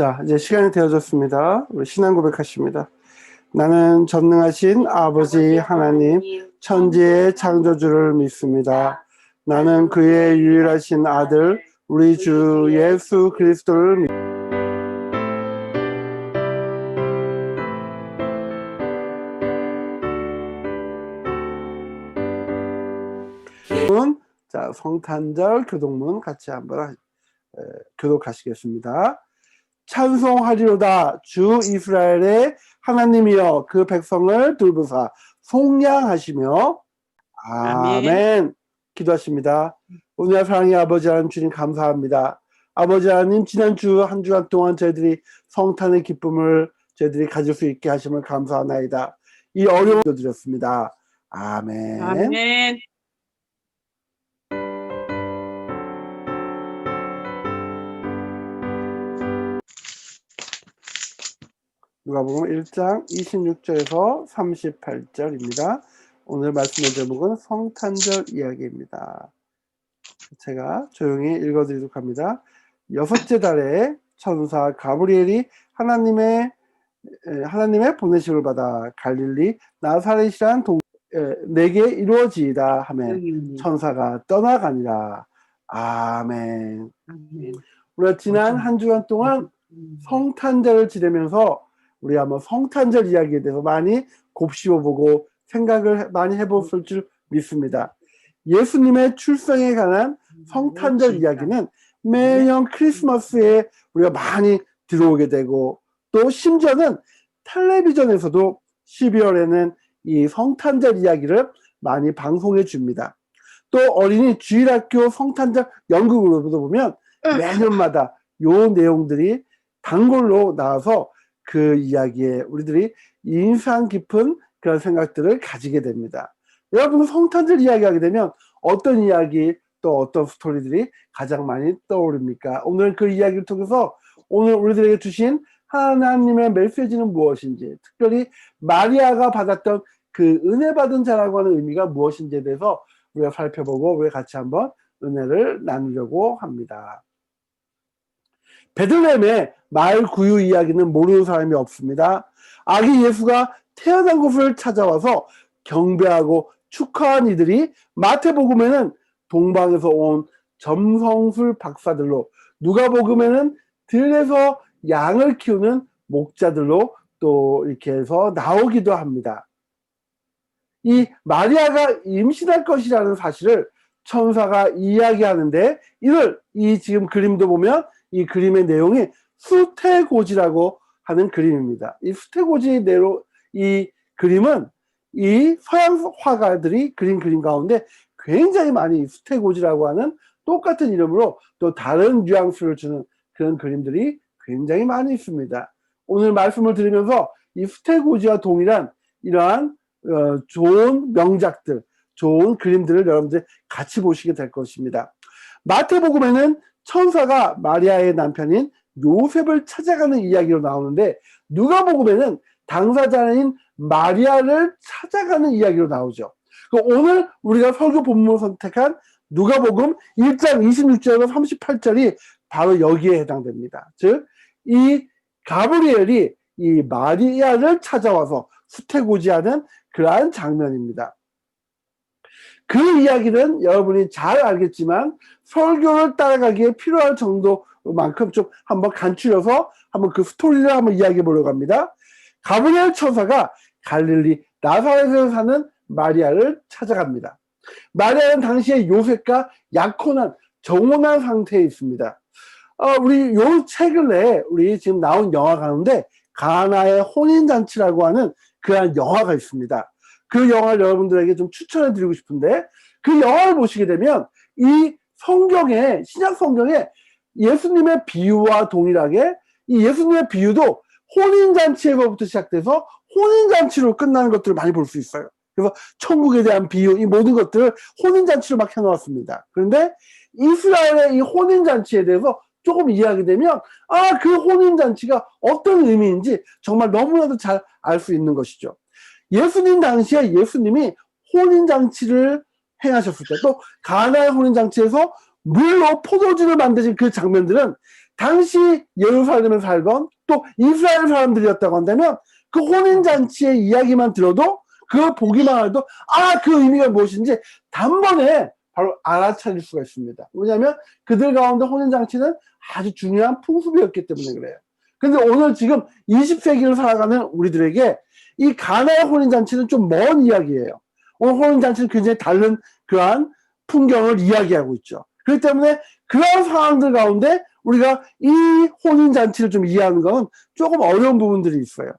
자, 이제 시간이 되어졌습니다. 우리 신앙 고백하십니다. 나는 전능하신 아버지 하나님, 천지의 창조주를 믿습니다. 나는 그의 유일하신 아들, 우리 주 예수 그리스도를 믿습니다. 자, 성탄절 교독문 같이 한번 교독하시겠습니다. 찬송하리로다 주 이스라엘의 하나님이여 그 백성을 돌보사 속량하시며 아멘. 기도하십니다. 오늘 사랑의 아버지 하나님 주님 감사합니다. 아버지 하나님 지난주 한 주간 동안 저희들이 성탄의 기쁨을 저희들이 가질 수 있게 하심을 감사하나이다. 이 어려움을 드렸습니다. 아멘. 아멘. 누가복음 1장 26절에서 38절입니다. 오늘 말씀의 제목은 성탄절 이야기입니다. 제가 조용히 읽어드리도록 합니다. 여섯째 달에 천사 가브리엘이 하나님의 보내심을 받아 갈릴리 나사렛이란 내게 이루어지이다 하며 천사가 떠나가니라. 아멘. 우리가 지난 한 주간 동안 성탄절을 지내면서 우리 한번 성탄절 이야기에 대해서 많이 곱씹어보고 생각을 많이 해봤을 줄 믿습니다. 예수님의 출생에 관한 성탄절 이야기는 매년 크리스마스에 우리가 많이 들어오게 되고 또 심지어는 텔레비전에서도 12월에는 이 성탄절 이야기를 많이 방송해 줍니다. 또 어린이 주일학교 성탄절 연극으로도 보면 매년마다 요 내용들이 단골로 나와서 그 이야기에 우리들이 인상 깊은 그런 생각들을 가지게 됩니다. 여러분 성탄절 이야기하게 되면 어떤 이야기 또 어떤 스토리들이 가장 많이 떠오릅니까? 오늘 그 이야기를 통해서 오늘 우리들에게 주신 하나님의 메시지는 무엇인지, 특별히 마리아가 받았던 그 은혜 받은 자라고 하는 의미가 무엇인지에 대해서 우리가 살펴보고 우리 같이 한번 은혜를 나누려고 합니다. 베들레헴의 마을 구유 이야기는 모르는 사람이 없습니다. 아기 예수가 태어난 곳을 찾아와서 경배하고 축하한 이들이 마태복음에는 동방에서 온 점성술 박사들로, 누가복음에는 들에서 양을 키우는 목자들로 또 이렇게 해서 나오기도 합니다. 이 마리아가 임신할 것이라는 사실을 천사가 이야기하는데 이 지금 그림도 보면 이 그림의 내용이 수태고지라고 하는 그림입니다. 이 수태고지 이 그림은 이 서양 화가들이 그린 그림 가운데 굉장히 많이 수태고지라고 하는 똑같은 이름으로 또 다른 뉘앙스를 주는 그런 그림들이 굉장히 많이 있습니다. 오늘 말씀을 들으면서 이 수태고지와 동일한 이러한 좋은 명작들, 좋은 그림들을 여러분들 같이 보시게 될 것입니다. 마태복음에는 천사가 마리아의 남편인 요셉을 찾아가는 이야기로 나오는데 누가복음에는 당사자인 마리아를 찾아가는 이야기로 나오죠. 오늘 우리가 설교 본문을 선택한 누가복음 1장 26절에서 38절이 바로 여기에 해당됩니다. 즉, 이 가브리엘이 이 마리아를 찾아와서 수태고지하는 그러한 장면입니다. 그 이야기는 여러분이 잘 알겠지만 설교를 따라가기에 필요할 정도만큼 좀 한번 간추려서 한번 그 스토리를 한번 이야기해 보려고 합니다. 가브리엘 천사가 갈릴리 나사렛에서 사는 마리아를 찾아갑니다. 마리아는 당시에 요셉과 약혼한 정혼한 상태에 있습니다. 우리 요 최근에 우리 지금 나온 영화 가운데 가나의 혼인잔치라고 하는 그러한 영화가 있습니다. 그 영화를 여러분들에게 좀 추천해 드리고 싶은데 그 영화를 보시게 되면 이 성경에, 신약 성경에 예수님의 비유와 동일하게 이 예수님의 비유도 혼인잔치에서부터 시작돼서 혼인잔치로 끝나는 것들을 많이 볼 수 있어요. 그래서 천국에 대한 비유, 이 모든 것들을 혼인잔치로 막 해놓았습니다. 그런데 이스라엘의 이 혼인잔치에 대해서 조금 이해하게 되면 그 혼인잔치가 어떤 의미인지 정말 너무나도 잘 알 수 있는 것이죠. 예수님 당시에 예수님이 혼인잔치를 행하셨을 때, 또 가나의 혼인잔치에서 물로 포도주를 만드신 그 장면들은 당시 예루살렘에 살던 또 이스라엘 사람들이었다고 한다면 그 혼인잔치의 이야기만 들어도 그걸 보기만 해도 그 의미가 무엇인지 단번에 바로 알아차릴 수가 있습니다. 왜냐하면 그들 가운데 혼인잔치는 아주 중요한 풍습이었기 때문에 그래요. 근데 오늘 지금 20세기를 살아가는 우리들에게 이 가나의 혼인잔치는 좀 먼 이야기예요. 오늘 혼인잔치는 굉장히 다른 그러한 풍경을 이야기하고 있죠. 그렇기 때문에 그런 상황들 가운데 우리가 이 혼인잔치를 좀 이해하는 건 조금 어려운 부분들이 있어요.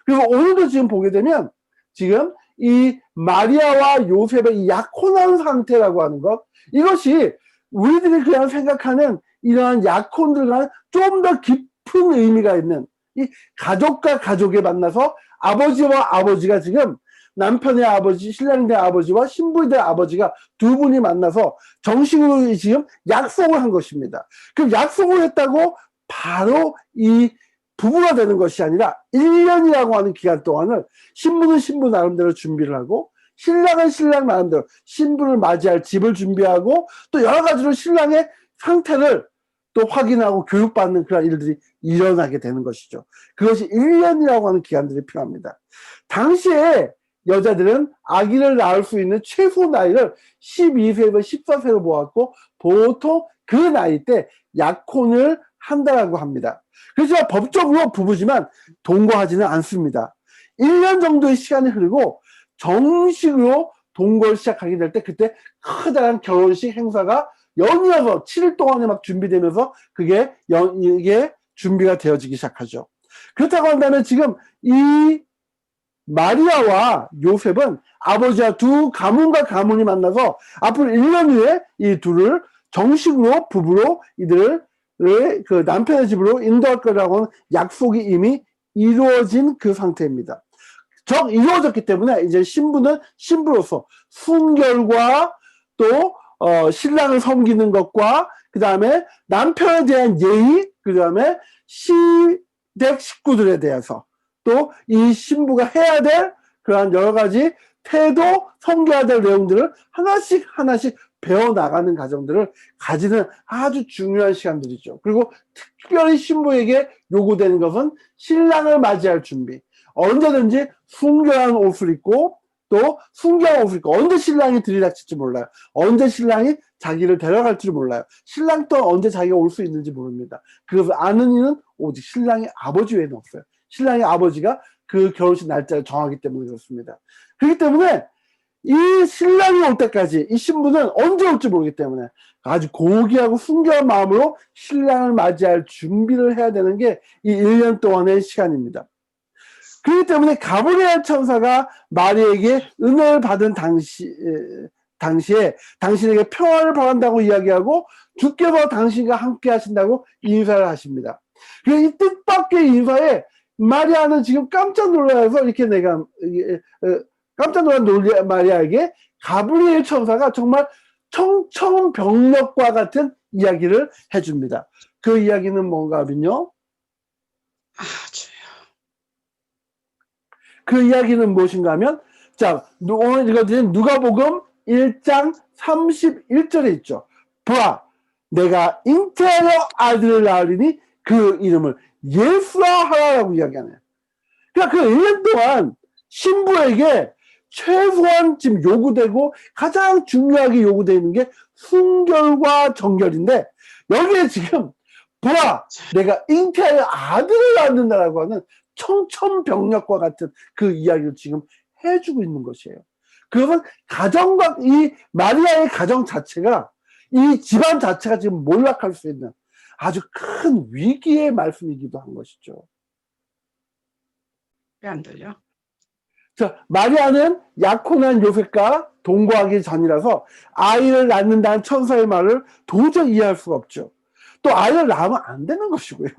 그리고 오늘도 지금 보게 되면 지금 이 마리아와 요셉의 이 약혼한 상태라고 하는 것, 이것이 우리들이 그냥 생각하는 이러한 약혼들과는 좀 더 깊은 의미가 있는, 이 가족과 가족에 만나서 아버지와 아버지가 지금 남편의 아버지, 신랑이 된 아버지와 신부이 된 아버지가 두 분이 만나서 정식으로 지금 약속을 한 것입니다. 그럼 약속을 했다고 바로 이 부부가 되는 것이 아니라 1년이라고 하는 기간 동안을 신부는 신부 나름대로 준비를 하고, 신랑은 신랑 나름대로 신부를 맞이할 집을 준비하고, 또 여러 가지로 신랑의 상태를 또 확인하고 교육받는 그런 일들이 일어나게 되는 것이죠. 그것이 1년이라고 하는 기간들이 필요합니다. 당시에 여자들은 아기를 낳을 수 있는 최소 나이를 12세에서 14세로 보았고, 보통 그 나이 때 약혼을 한다라고 합니다. 그래서 법적으로 부부지만 동거하지는 않습니다. 1년 정도의 시간이 흐르고 정식으로 동거를 시작하게 될 때, 그때 커다란 결혼식 행사가 연이어서 7일 동안에 막 준비되면서 이게 준비가 되어지기 시작하죠. 그렇다고 한다면 지금 이 마리아와 요셉은 아버지와 두 가문과 가문이 만나서 앞으로 1년 후에 이 둘을 정식으로 부부로 이들을 그 남편의 집으로 인도할 거라고 하는 약속이 이미 이루어진 그 상태입니다. 이루어졌기 때문에 이제 신부는 신부로서 순결과 또 신랑을 섬기는 것과 그 다음에 남편에 대한 예의, 그 다음에 시댁 식구들에 대해서 또 이 신부가 해야 될 그러한 여러 가지 태도, 섬겨야 될 내용들을 하나씩 배워나가는 과정들을 가지는 아주 중요한 시간들이죠. 그리고 특별히 신부에게 요구되는 것은 신랑을 맞이할 준비. 언제든지 순결한 옷을 입고 또 순결한 옷을 입고, 언제 신랑이 들이닥칠지 몰라요. 언제 신랑이 자기를 데려갈지 몰라요. 신랑 또한 언제 자기가 올 수 있는지 모릅니다. 그것을 아는 이는 오직 신랑의 아버지 외에는 없어요. 신랑의 아버지가 그 결혼식 날짜를 정하기 때문에 그렇습니다. 그렇기 때문에 이 신랑이 올 때까지 이 신부는 언제 올지 모르기 때문에 아주 고귀하고 순결한 마음으로 신랑을 맞이할 준비를 해야 되는 게 이 1년 동안의 시간입니다. 그렇기 때문에 가브리엘 천사가 마리에게 은혜를 받은 당시에 당신에게 평화를 바란다고 이야기하고, 주께서 당신과 함께 하신다고 인사를 하십니다. 이 뜻밖의 인사에 마리아는 지금 깜짝 놀라서 이렇게 깜짝 놀란 마리아에게 가브리엘 천사가 정말 청천벽력과 같은 이야기를 해줍니다. 그 이야기는 뭔가 하면요, 그 이야기는 무엇인가 하면, 자, 오늘 읽어드린 누가복음 1장 31절에 있죠. 보아, 내가 잉태하여 아들을 낳으리니 그 이름을 예수라 하라라고 이야기하네요. 그러니까 그 1년 동안 신부에게 최소한 지금 요구되고 가장 중요하게 요구되는 게 순결과 정결인데, 여기에 지금 보아, 내가 잉태하여 아들을 낳는다라고 하는 청천벽력과 같은 그 이야기를 지금 해주고 있는 것이에요. 그것은 가정과 이 마리아의 가정 자체가, 이 집안 자체가 지금 몰락할 수 있는 아주 큰 위기의 말씀이기도 한 것이죠. 왜 안 들려? 자, 마리아는 약혼한 요셉과 동거하기 전이라서 아이를 낳는다는 천사의 말을 도저히 이해할 수가 없죠. 또 아이를 낳으면 안 되는 것이고요.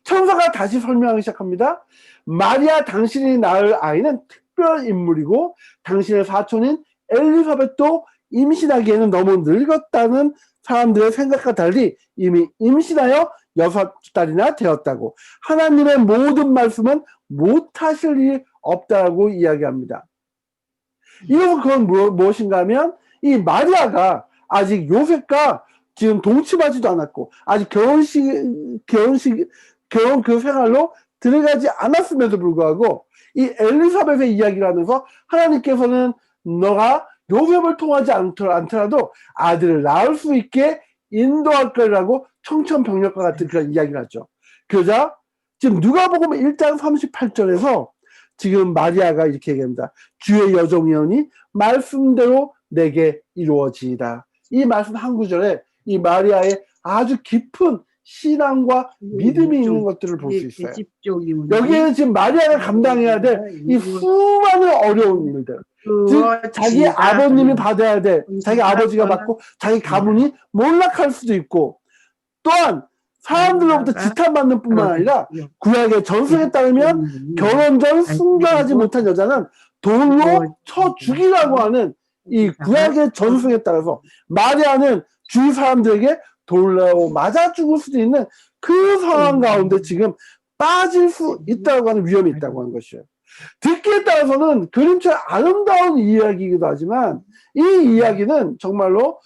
천사가 다시 설명하기 시작합니다. 마리아, 당신이 낳을 아이는 특별한 인물이고 당신의 사촌인 엘리사벳도 임신하기에는 너무 늙었다는 사람들의 생각과 달리 이미 임신하여 6달이나 되었다고, 하나님의 모든 말씀은 못하실 일이 없다고 이야기합니다. 이것은 그건 무엇인가 하면, 이 마리아가 아직 요셉과 지금 동침하지도 않았고 아직 결혼 그 생활로 들어가지 않았음에도 불구하고 이 엘리사벳의 이야기를 하면서 하나님께서는 너가 요셉을 통하지 않더라도 아들을 낳을 수 있게 인도할 거라고 청천벽력과 같은 그런 이야기를 하죠. 그러자 지금 누가복음 1장 38절에서 지금 마리아가 이렇게 얘기합니다. 주의 여종이오니 말씀대로 내게 이루어지이다. 이 말씀 한 구절에 이 마리아의 아주 깊은 신앙과 믿음이 있는 것들을 볼 수 있어요. 여기에는 지금 마리아가 감당해야 될 이 수많은 어려운 일들, 즉 자기 아버님이 받아야 돼, 자기 아버지가 받고 자기 가문이 몰락할 수도 있고, 또한 사람들로부터 지탄받는 뿐만 아니라 구약의 전승에 따르면 결혼 전 순결하지 못한 여자는 돌로 쳐 죽이라고 하는 이 구약의 전승에 따라서 마리아는 주위 사람들에게 돌로 맞아 죽을 수도 있는 그 상황 가운데 지금 빠질 수 있다고 하는 위험이 있다고 하는 것이에요. 듣기에 따라서는 그림처럼 아름다운 이야기이기도 하지만 이 이야기는 정말로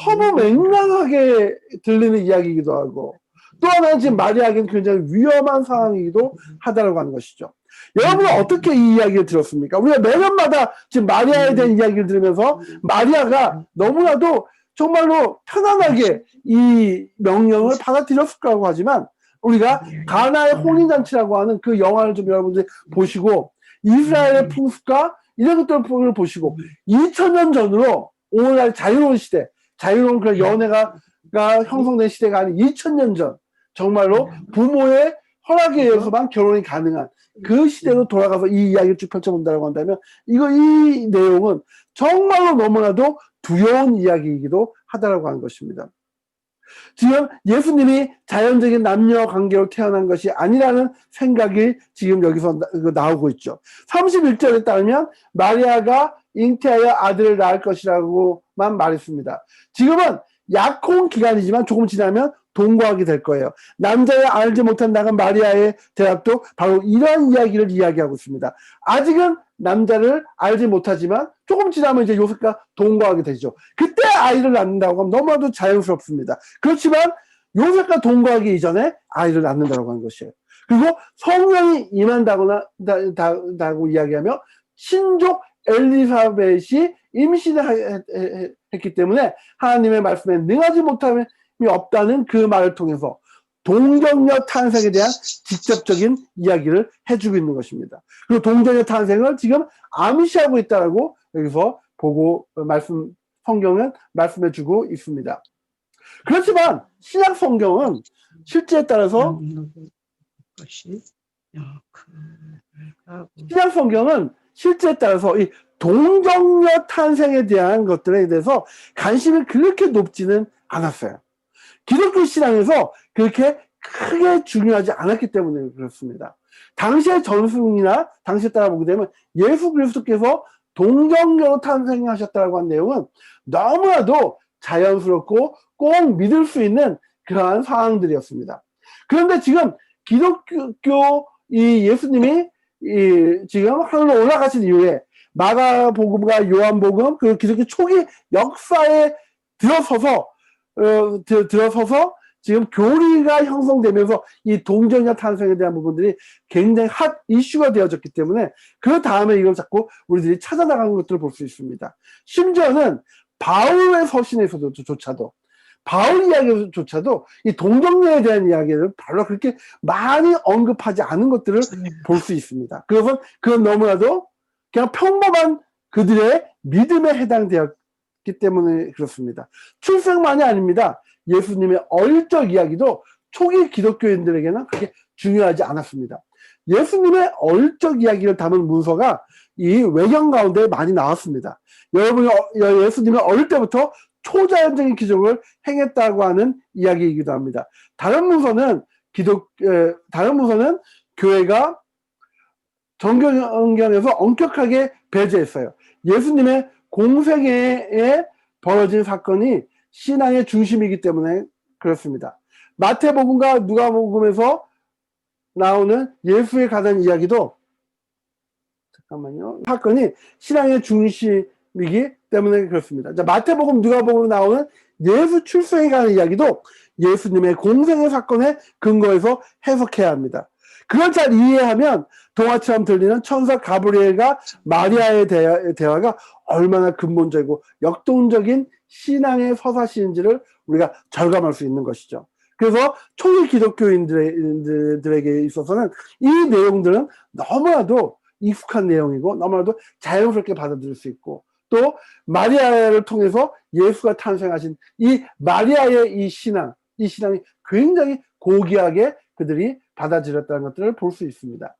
허무맹랑하게 들리는 이야기이기도 하고, 또 하나는 지금 마리아에게는 굉장히 위험한 상황이기도 하다라고 하는 것이죠. 여러분은 어떻게 이 이야기를 들었습니까? 우리가 매년마다 지금 마리아에 대한 이야기를 들으면서 마리아가 너무나도 정말로 편안하게 이 명령을 받아들였을 거라고 하지만, 우리가 가나의 혼인잔치라고 하는 그 영화를 좀 여러분들이 보시고 이스라엘의 풍습과 이런 것들을 보시고 2000년 전으로 오늘날 자유로운 시대, 자유로운 그런 연애가 형성된 시대가 아닌 2000년 전, 정말로 부모의 허락에 의해서만 결혼이 가능한 그 시대로 돌아가서 이 이야기를 쭉 펼쳐본다고 한다면 이 내용은 정말로 너무나도 두려운 이야기이기도 하다라고 하는 것입니다. 지금 예수님이 자연적인 남녀 관계로 태어난 것이 아니라는 생각이 지금 여기서 나오고 있죠. 31절에 따르면 마리아가 잉태하여 아들을 낳을 것이라고만 말했습니다. 지금은 약혼 기간이지만 조금 지나면 동거하게 될 거예요. 남자의 알지 못한 나간 마리아의 대답도 바로 이러한 이야기를 이야기하고 있습니다. 아직은 남자를 알지 못하지만 조금 지나면 이제 요셉과 동거하게 되죠. 그때 아이를 낳는다고 하면 너무나도 자연스럽습니다. 그렇지만 요셉과 동거하기 이전에 아이를 낳는다고 하는 것이에요. 그리고 성령이 임한다고 이야기하며 신족 엘리사벳이 임신을 했기 때문에 하나님의 말씀에 능하지 못함이 없다는 그 말을 통해서 동정녀 탄생에 대한 직접적인 이야기를 해주고 있는 것입니다. 그리고 동정녀 탄생을 지금 암시하고 있다라고 여기서 보고 성경은 말씀해주고 있습니다. 그렇지만 신약 성경은 실제에 따라서 신약 성경은 실제에 따라서 이 동정녀 탄생에 대한 것들에 대해서 관심이 그렇게 높지는 않았어요. 기독교 신앙에서 그렇게 크게 중요하지 않았기 때문에 그렇습니다. 당시의 전승이나 당시에 따라보게 되면 예수 그리스도께서 동정녀로 탄생하셨다고 한 내용은 너무나도 자연스럽고 꼭 믿을 수 있는 그러한 상황들이었습니다. 그런데 지금 기독교 예수님이 지금 하늘로 올라가신 이후에 마가복음과 요한복음 그 기독교 초기 역사에 들어서서 지금 교리가 형성되면서 이 동정녀 탄생에 대한 부분들이 굉장히 핫 이슈가 되어졌기 때문에 그 다음에 이걸 자꾸 우리들이 찾아나가는 것들을 볼 수 있습니다. 심지어는 바울의 서신에서조차도 바울 이야기조차도 이 동정녀에 대한 이야기를 별로 그렇게 많이 언급하지 않은 것들을 볼 수 있습니다. 그건 너무나도 그냥 평범한 그들의 믿음에 해당되었기 때문에 그렇습니다. 출생만이 아닙니다. 예수님의 어릴 적 이야기도 초기 기독교인들에게는 그렇게 중요하지 않았습니다. 예수님의 어릴 적 이야기를 담은 문서가 이 외경 가운데 많이 나왔습니다. 여러분이 예수님은 어릴 때부터 초자연적인 기적을 행했다고 하는 이야기이기도 합니다. 다른 문서는 교회가 정경에서 엄격하게 배제했어요. 예수님의 공생애에 벌어진 사건이 신앙의 중심이기 때문에 그렇습니다. 마태복음과 누가복음에서 나오는 예수에 관한 이야기도 사건이 신앙의 중심이기 때문에 그렇습니다. 자, 마태복음, 누가복음에 나오는 예수 출생에 관한 이야기도 예수님의 공생의 사건에 근거해서 해석해야 합니다. 그걸 잘 이해하면 동화처럼 들리는 천사 가브리엘과 마리아의 대화가 얼마나 근본적이고 역동적인 신앙의 서사시인지를 우리가 절감할 수 있는 것이죠. 그래서 초기 기독교인들에게 있어서는 이 내용들은 너무나도 익숙한 내용이고 너무나도 자연스럽게 받아들일 수 있고, 또 마리아를 통해서 예수가 탄생하신 이 마리아의 이 신앙이 굉장히 고귀하게 그들이 받아들였다는 것들을 볼 수 있습니다.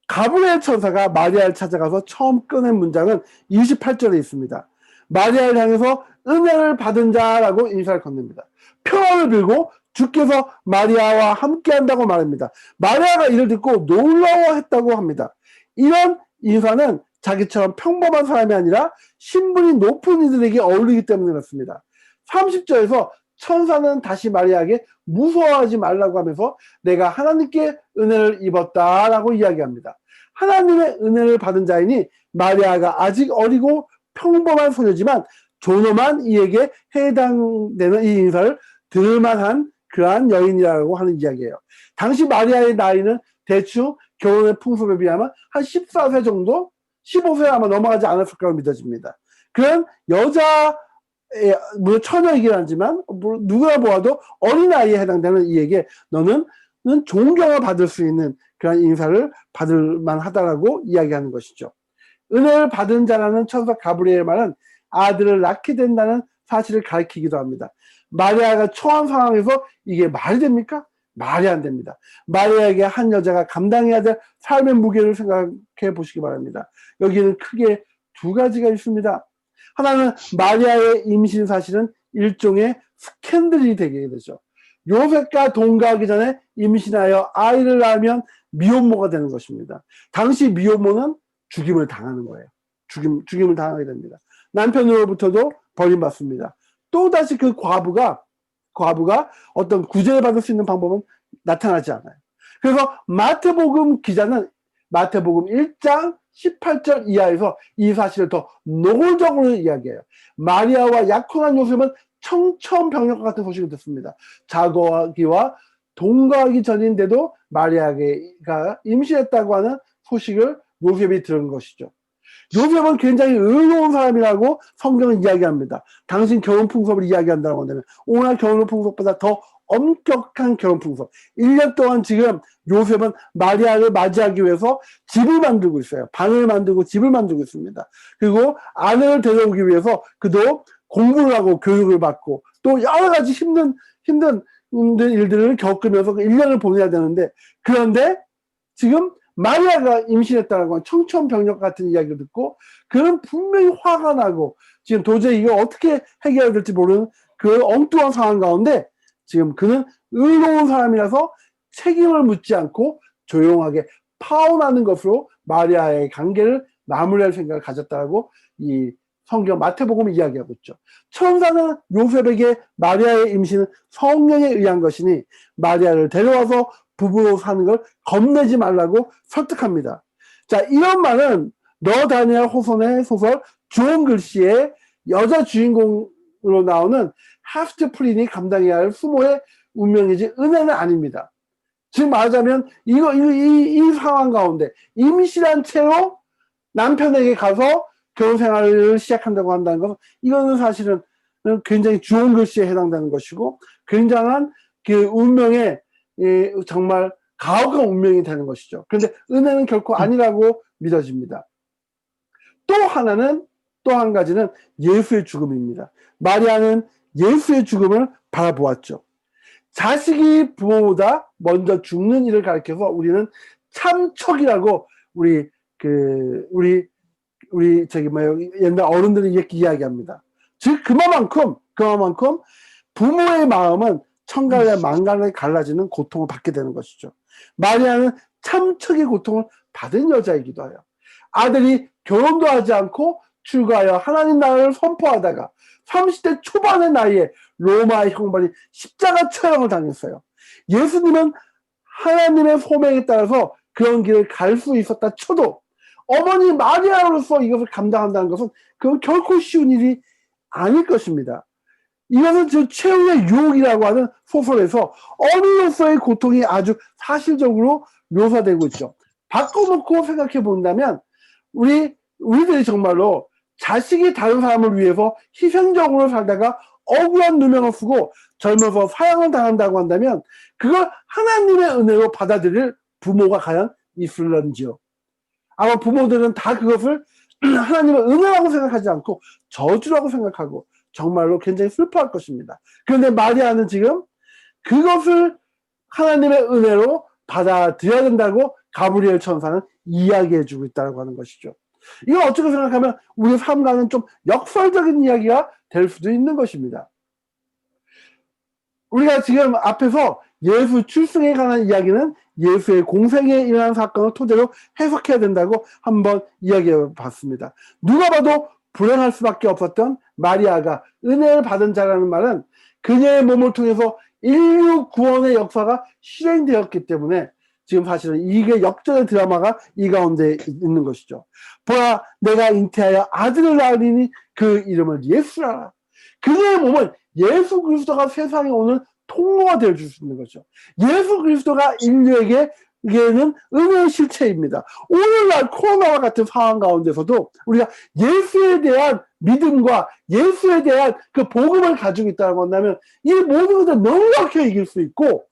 가브리엘 천사가 마리아를 찾아가서 처음 꺼낸 문장은 28절에 있습니다. 마리아를 향해서 은혜를 받은 자라고 인사를 건넵니다. 평화를 빌고 주께서 마리아와 함께 한다고 말합니다. 마리아가 이를 듣고 놀라워했다고 합니다. 이런 인사는 자기처럼 평범한 사람이 아니라 신분이 높은 이들에게 어울리기 때문에 그렇습니다. 30절에서 천사는 다시 마리아에게 무서워하지 말라고 하면서 내가 하나님께 은혜를 입었다라고 이야기합니다. 하나님의 은혜를 받은 자이니 마리아가 아직 어리고 평범한 소녀지만 존엄한 이에게 해당되는 이 인사를 들을만한 그러한 여인이라고 하는 이야기예요. 당시 마리아의 나이는 대충 결혼의 풍습에 비하면 한 14세 정도? 15세 아마 넘어가지 않았을 거라고 믿어집니다. 그런 여자, 물론 처녀이긴 하지만 누구나 보아도 어린아이에 해당되는 이에게 너는 존경을 받을 수 있는 그런 인사를 받을 만하다라고 이야기하는 것이죠. 은혜를 받은 자라는 천사 가브리엘의 말은 아들을 낳게 된다는 사실을 가리키기도 합니다. 마리아가 처한 상황에서 이게 말이 됩니까? 말이 안 됩니다. 마리아에게 한 여자가 감당해야 될 삶의 무게를 생각해 보시기 바랍니다. 여기는 크게 두 가지가 있습니다. 하나는 마리아의 임신 사실은 일종의 스캔들이 되게 되죠. 요셉과 동거하기 전에 임신하여 아이를 낳으면 미혼모가 되는 것입니다. 당시 미혼모는 죽임을 당하는 거예요. 죽임을 당하게 됩니다. 남편으로부터도 버림받습니다. 또다시 그 과부가 어떤 구제를 받을 수 있는 방법은 나타나지 않아요. 그래서 마태복음 기자는 마태복음 1장 18절 이하에서 이 사실을 더 노골적으로 이야기해요. 마리아와 약혼한 요셉은 청천벽력과 같은 소식을 듣습니다. 자고하기와 동거하기 전인데도 마리아가 임신했다고 하는 소식을 요셉이 들은 것이죠. 요셉은 굉장히 의로운 사람이라고 성경은 이야기합니다. 당신 결혼 풍습을 이야기한다고 한다면 오늘 결혼 풍습보다 더 엄격한 결혼 풍습. 1년 동안 지금 요셉은 마리아를 맞이하기 위해서 집을 만들고 있어요. 방을 만들고 집을 만들고 있습니다. 그리고 아내를 데려오기 위해서 그도 공부를 하고 교육을 받고 또 여러 가지 힘든 일들을 겪으면서 1년을 보내야 되는데, 그런데 지금 마리아가 임신했다는 건 청천벽력 같은 이야기를 듣고 그는 분명히 화가 나고 지금 도저히 이거 어떻게 해결해야 될지 모르는 그 엉뚱한 상황 가운데 지금 그는 의로운 사람이라서 책임을 묻지 않고 조용하게 파혼하는 것으로 마리아의 관계를 마무리할 생각을 가졌다고 이 성경 마태복음이 이야기하고 있죠. 천사는 요셉에게 마리아의 임신은 성령에 의한 것이니 마리아를 데려와서 부부로 사는 걸 겁내지 말라고 설득합니다. 자, 이런 말은 너 다니엘 호손의 소설 좋은 글씨의 여자 주인공으로 나오는 하프트 프린이 감당해야 할 수모의 운명이지 은혜는 아닙니다. 즉 말하자면 이 상황 가운데 임신한 채로 남편에게 가서 결혼 생활을 시작한다고 한다는 것은 이거는 사실은 굉장히 좋은 글씨에 해당되는 것이고 굉장한 그 운명의 정말 가혹한 운명이 되는 것이죠. 그런데 은혜는 결코 아니라고 믿어집니다. 또 한 가지는 예수의 죽음입니다. 마리아는 예수의 죽음을 바라보았죠. 자식이 부모보다 먼저 죽는 일을 가리켜서 우리는 참척이라고 우리 옛날 어른들이 이렇게 이야기합니다. 즉 그만큼 부모의 마음은 천갈래 만갈래 갈라지는 고통을 받게 되는 것이죠. 마리아는 참척의 고통을 받은 여자이기도 해요. 아들이 결혼도 하지 않고 출가하여 하나님 나라를 선포하다가 30대 초반의 나이에 로마의 형벌이 십자가 처형을 당했어요. 예수님은 하나님의 소명에 따라서 그런 길을 갈 수 있었다 쳐도 어머니 마리아로서 이것을 감당한다는 것은 그건 결코 쉬운 일이 아닐 것입니다. 이것은 저 최후의 유혹이라고 하는 소설에서 어미로서의 고통이 아주 사실적으로 묘사되고 있죠. 바꿔놓고 생각해 본다면 우리들이 정말로 자식이 다른 사람을 위해서 희생적으로 살다가 억울한 누명을 쓰고 젊어서 사형을 당한다고 한다면 그걸 하나님의 은혜로 받아들일 부모가 과연 있을런지요. 아마 부모들은 다 그것을 하나님의 은혜라고 생각하지 않고 저주라고 생각하고 정말로 굉장히 슬퍼할 것입니다. 그런데 마리아는 지금 그것을 하나님의 은혜로 받아들여야 된다고 가브리엘 천사는 이야기해주고 있다고 하는 것이죠. 이건 어떻게 생각하면 우리 삶과는 좀 역설적인 이야기가 될 수도 있는 것입니다. 우리가 지금 앞에서 예수 출생에 관한 이야기는 예수의 공생에 일어난 사건을 토대로 해석해야 된다고 한번 이야기해 봤습니다. 누가 봐도 불행할 수밖에 없었던 마리아가 은혜를 받은 자라는 말은 그녀의 몸을 통해서 인류 구원의 역사가 실행되었기 때문에 지금 사실은 이게 역전의 드라마가 이 가운데 있는 것이죠. 보라, 내가 잉태하여 아들을 낳으리니 그 이름을 예수라. 그녀의 몸은 예수 그리스도가 세상에 오는 통로가 되어줄 수 있는 거죠. 예수 그리스도가 인류에게는 은혜의 실체입니다. 오늘날 코로나와 같은 상황 가운데서도 우리가 예수에 대한 믿음과 예수에 대한 그 복음을 가지고 있다고 한다면 이 모든 것을 넉넉히 이길 수 있고,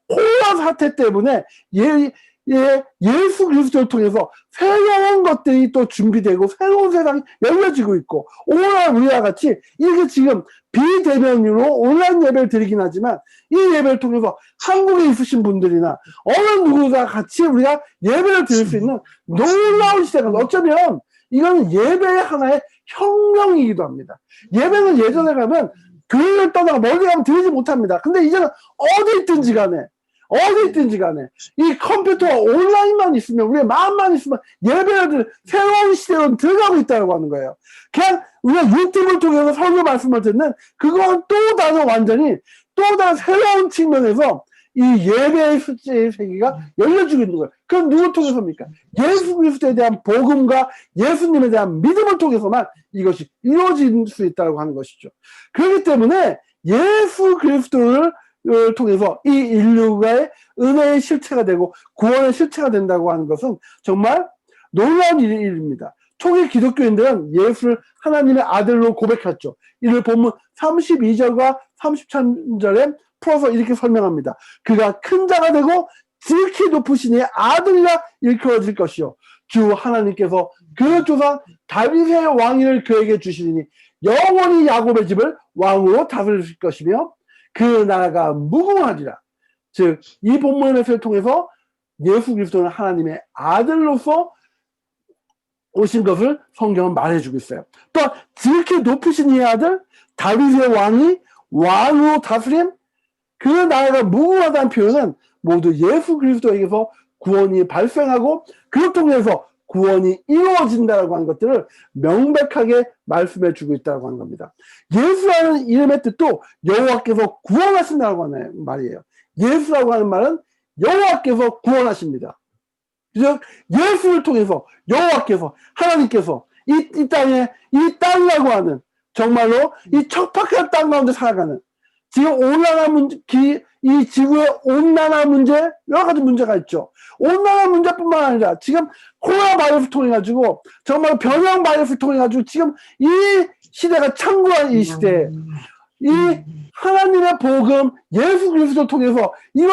코로나 사태 때문에 예수 그리스도를 통해서 새로운 것들이 또 준비되고 새로운 세상이 열려지고 있고, 오늘날 우리와 같이 이게 지금 비대면으로 온라인 예배를 드리긴 하지만 이 예배를 통해서 한국에 있으신 분들이나 어느 누구나 같이 우리가 예배를 드릴 수 있는 놀라운 시대가, 어쩌면 이건 예배의 하나의 혁명이기도 합니다. 예배는 예전에 가면 교회를 떠나가 멀리 가면 드리지 못합니다. 근데 이제는 어디 있든지 간에 이 컴퓨터와 온라인만 있으면, 우리의 마음만 있으면 예배를 새로운 시대로 들어가고 있다고 하는 거예요. 그냥 우리가 유튜브를 통해서 설교 말씀을 듣는 그건 또 다른 완전히 또 다른 새로운 측면에서 이 예배의 세계가 열려지고 있는 거예요. 그건 누구 통해서입니까? 예수 그리스도에 대한 복음과 예수님에 대한 믿음을 통해서만 이것이 이루어질 수 있다고 하는 것이죠. 그렇기 때문에 예수 그리스도를 통해서 이 인류의 은혜의 실체가 되고 구원의 실체가 된다고 하는 것은 정말 놀라운 일입니다. 초기 기독교인들은 예수를 하나님의 아들로 고백했죠. 이를 본문 32절과 33절에 풀어서 이렇게 설명합니다. 그가 큰 자가 되고 지극히 높으신 이의 아들이라 일컬어질 것이요, 주 하나님께서 그 조상 다윗의 왕위를 그에게 주시리니 영원히 야곱의 집을 왕으로 다스릴 것이며 그 나라가 무궁하리라. 즉, 이 본문의 메시지를 통해서 예수 그리스도는 하나님의 아들로서 오신 것을 성경은 말해주고 있어요. 또 지극히 높으신 이의 아들 다윗의 왕이 왕으로 다스림, 그 나라가 무궁하다는 표현은 모두 예수 그리스도에게서 구원이 발생하고 그를 통해서 구원이 이루어진다라고 하는 것들을 명백하게 말씀해 주고 있다고 하는 겁니다. 예수라는 이름의 뜻도 여호와께서 구원하신다고 하는 말이에요. 예수라고 하는 말은 여호와께서 구원하십니다. 즉 예수를 통해서 여호와께서, 하나님께서 이 땅에, 이 땅이라고 하는 정말로 이 척박한 땅 가운데 살아가는, 지금 온난화 문제, 이 지구의 온난화 문제, 여러 가지 문제가 있죠. 온난화 문제뿐만 아니라 지금 코로나 바이러스 통해 가지고, 정말 변형 바이러스 통해 가지고 지금 이 시대가 창구한 이 시대에 이 하나님의 복음 예수 그리스도 통해서 이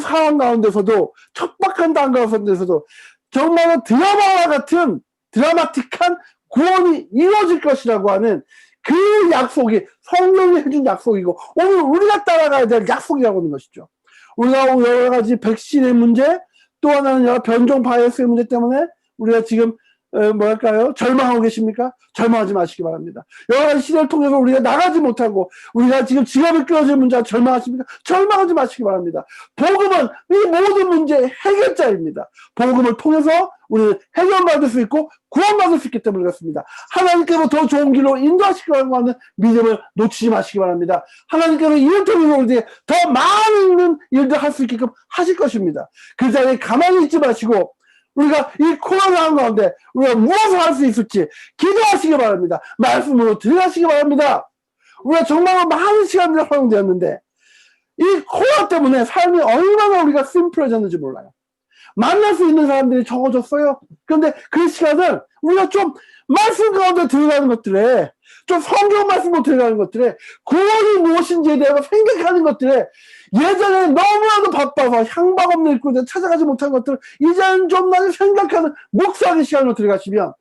상황 가운데서도, 척박한 땅 가운데서도 정말로 드라마와 같은 드라마틱한 구원이 이루어질 것이라고 하는 그 약속이 성령이 해준 약속이고, 오늘 우리가 따라가야 될 약속이라고 하는 것이죠. 우리가 여러 가지 백신의 문제, 또 하나는 변종 바이러스의 문제 때문에 우리가 지금 뭐랄까요? 절망하고 계십니까? 절망하지 마시기 바랍니다. 여러 가지 시대를 통해서 우리가 나가지 못하고 우리가 지금 직업이 끊어질 문제가 절망하십니까? 절망하지 마시기 바랍니다. 복음은 이 모든 문제의 해결자입니다. 복음을 통해서 우리는 해결받을 수 있고 구원받을 수 있기 때문에 그렇습니다. 하나님께서 더 좋은 길로 인도하시려고 하는 믿음을 놓치지 마시기 바랍니다. 하나님께서 이를 통해서 우리에게 더 많은 일들 할 수 있게끔 하실 것입니다. 그 자리에 가만히 있지 마시고 우리가 이 코로나 가운데 우리가 무엇을 할 수 있을지 기도하시기 바랍니다. 말씀으로 들어가시기 바랍니다. 우리가 정말 많은 시간들이 허용되었는데 이 코로나 때문에 삶이 얼마나 우리가 심플해졌는지 몰라요. 만날 수 있는 사람들이 적어졌어요. 그런데 그 시간을 우리가 좀 말씀 가운데 들어가는 것들에, 좀 성경 말씀으로 들어가는 것들에, 구원이 무엇인지에 대해서 생각하는 것들에, 예전에 너무나도 바빠서 향방 없는 일꾼에 찾아가지 못한 것들을 이제는 좀 많이 생각하는 묵상의 시간으로 들어가시면,